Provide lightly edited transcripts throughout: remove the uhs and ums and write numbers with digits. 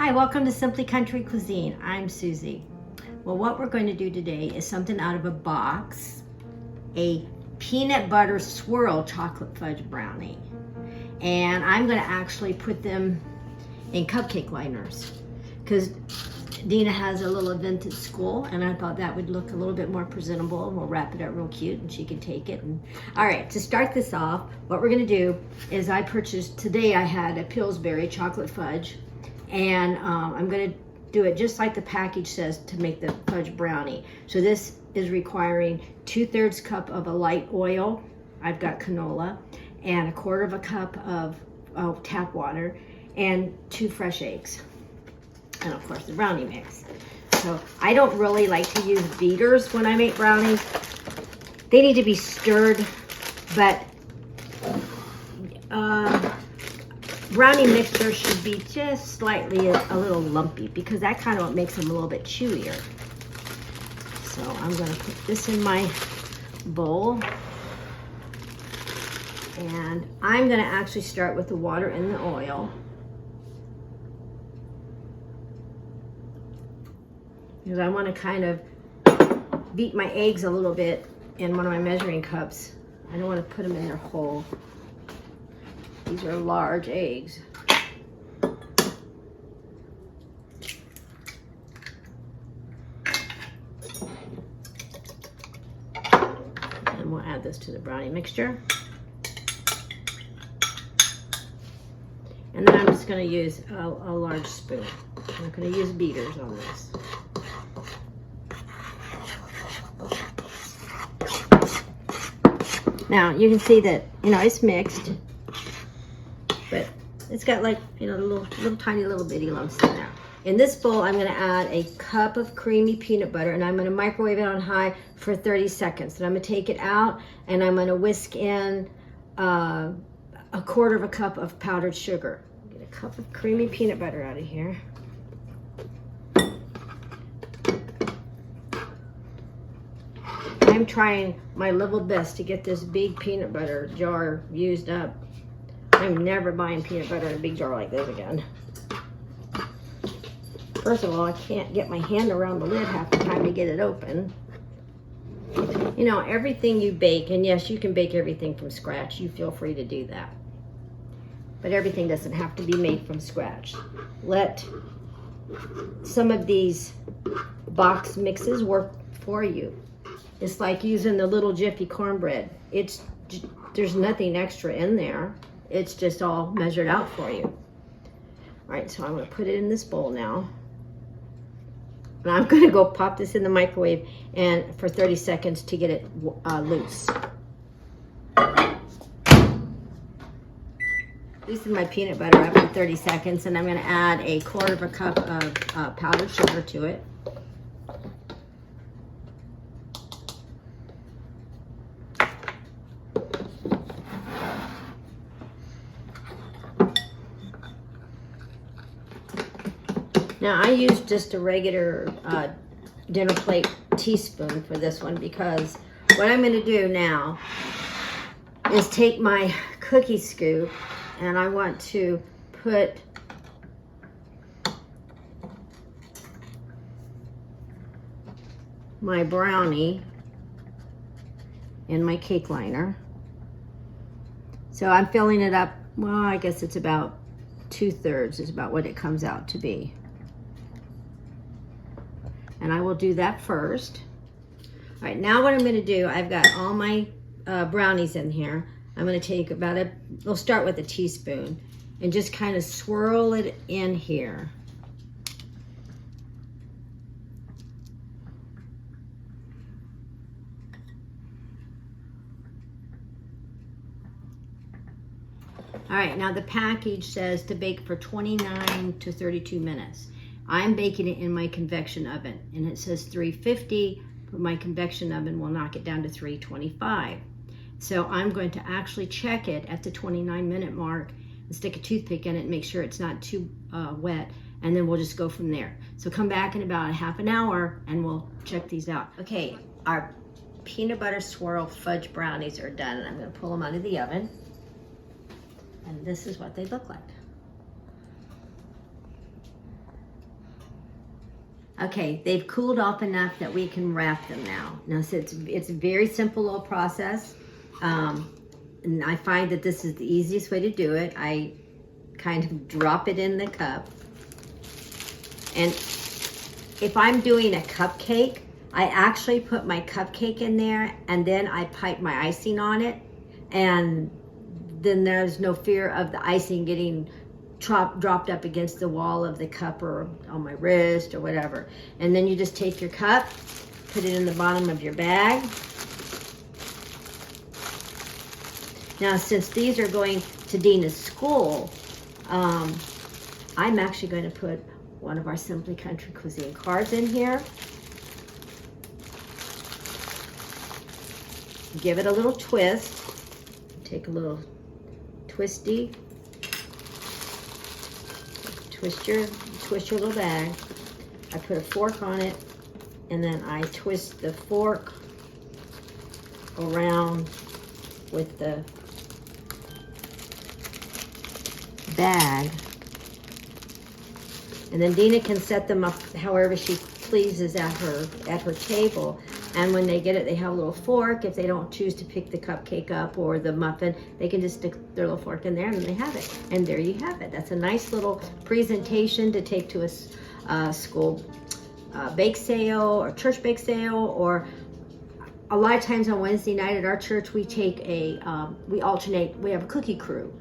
Hi, welcome to Simply Country Cuisine. I'm Susie. Well, what we're going to do today is something out of a box, a peanut butter swirl chocolate fudge brownie. And I'm going to actually put them in cupcake liners because Dina has a little event at school and I thought that would look a little bit more presentable, and we'll wrap it up real cute and she can take it. All right, to start this off, what we're going to do is I purchased, today I had a Pillsbury chocolate fudge, and I'm going to do it just like the package says to make the fudge brownie. So this is requiring 2/3 cup of a light oil. I've got canola, and 1/4 cup of tap water, and 2 fresh eggs, and of course the brownie mix. So I don't really like to use beaters when I make brownies. They need to be stirred, but brownie mixture should be just slightly a little lumpy because that kind of makes them a little bit chewier. So I'm going to put this in my bowl, and I'm going to actually start with the water and the oil. Because I want to kind of beat my eggs a little bit in one of my measuring cups. I don't want to put them in there whole. These are large eggs. And we'll add this to the brownie mixture. And then I'm just going to use a large spoon. I'm not going to use beaters on this. Now you can see that, it's mixed, but it's got like, little tiny little bitty lumps in there. In this bowl, I'm going to add a cup of creamy peanut butter, and I'm going to microwave it on high for 30 seconds. And I'm going to take it out, and I'm going to whisk in 1/4 cup of powdered sugar. Get a cup of creamy peanut butter out of here. I'm trying my level best to get this big peanut butter jar used up. I'm never buying peanut butter in a big jar like this again. First of all, I can't get my hand around the lid half the time to get it open. Everything you bake, and yes, you can bake everything from scratch. You feel free to do that. But everything doesn't have to be made from scratch. Let some of these box mixes work for you. It's like using the little Jiffy cornbread. There's nothing extra in there. It's just all measured out for you. All right, so I'm gonna put it in this bowl now. And I'm gonna go pop this in the microwave and for 30 seconds to get it loose. Loosen my peanut butter after 30 seconds, and I'm gonna add 1/4 cup of powdered sugar to it. Now I use just a regular dinner plate teaspoon for this one, because what I'm going to do now is take my cookie scoop, and I want to put my brownie in my cake liner. So I'm filling it up, well, I guess it's about 2/3 is about what it comes out to be. And I will do that first. All right, now what I'm gonna do, I've got all my brownies in here. I'm gonna take we'll start with a teaspoon and just kind of swirl it in here. All right, now the package says to bake for 29 to 32 minutes. I'm baking it in my convection oven, and it says 350, but my convection oven will knock it down to 325. So I'm going to actually check it at the 29-minute mark and stick a toothpick in it and make sure it's not too wet, and then we'll just go from there. So come back in about a half an hour and we'll check these out. Okay, our peanut butter swirl fudge brownies are done, and I'm going to pull them out of the oven. And this is what they look like. Okay, they've cooled off enough that we can wrap them now. Now, so it's a very simple little process. And I find that this is the easiest way to do it. I kind of drop it in the cup. And if I'm doing a cupcake, I actually put my cupcake in there and then I pipe my icing on it. And then there's no fear of the icing getting dropped up against the wall of the cup or on my wrist or whatever. And then you just take your cup, put it in the bottom of your bag. Now, since these are going to Dina's school, I'm actually going to put one of our Simply Country Cuisine cards in here. Give it a little twist. Take a little twisty. Twist your little bag. I put a fork on it, and then I twist the fork around with the bag. And then Dina can set them up however she pleases at her table. And when they get it, they have a little fork. If they don't choose to pick the cupcake up or the muffin, they can just stick their little fork in there and then they have it. And there you have it. That's a nice little presentation to take to a school bake sale or church bake sale. Or a lot of times on Wednesday night at our church, we take we alternate, we have a cookie crew.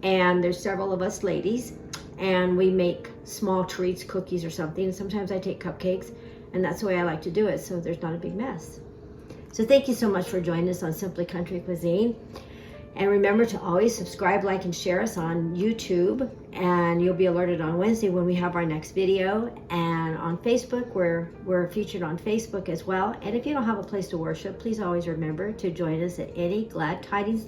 And there's several of us ladies. And we make small treats, cookies or something. Sometimes I take cupcakes. And that's the way I like to do it, so there's not a big mess. So thank you so much for joining us on Simply Country Cuisine. And remember to always subscribe, like, and share us on YouTube. And you'll be alerted on Wednesday when we have our next video. And on Facebook, we're featured on Facebook as well. And if you don't have a place to worship, please always remember to join us at any Glad Tidings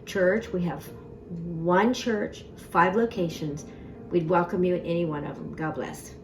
church. We have one church, 5 locations. We'd welcome you at any one of them. God bless.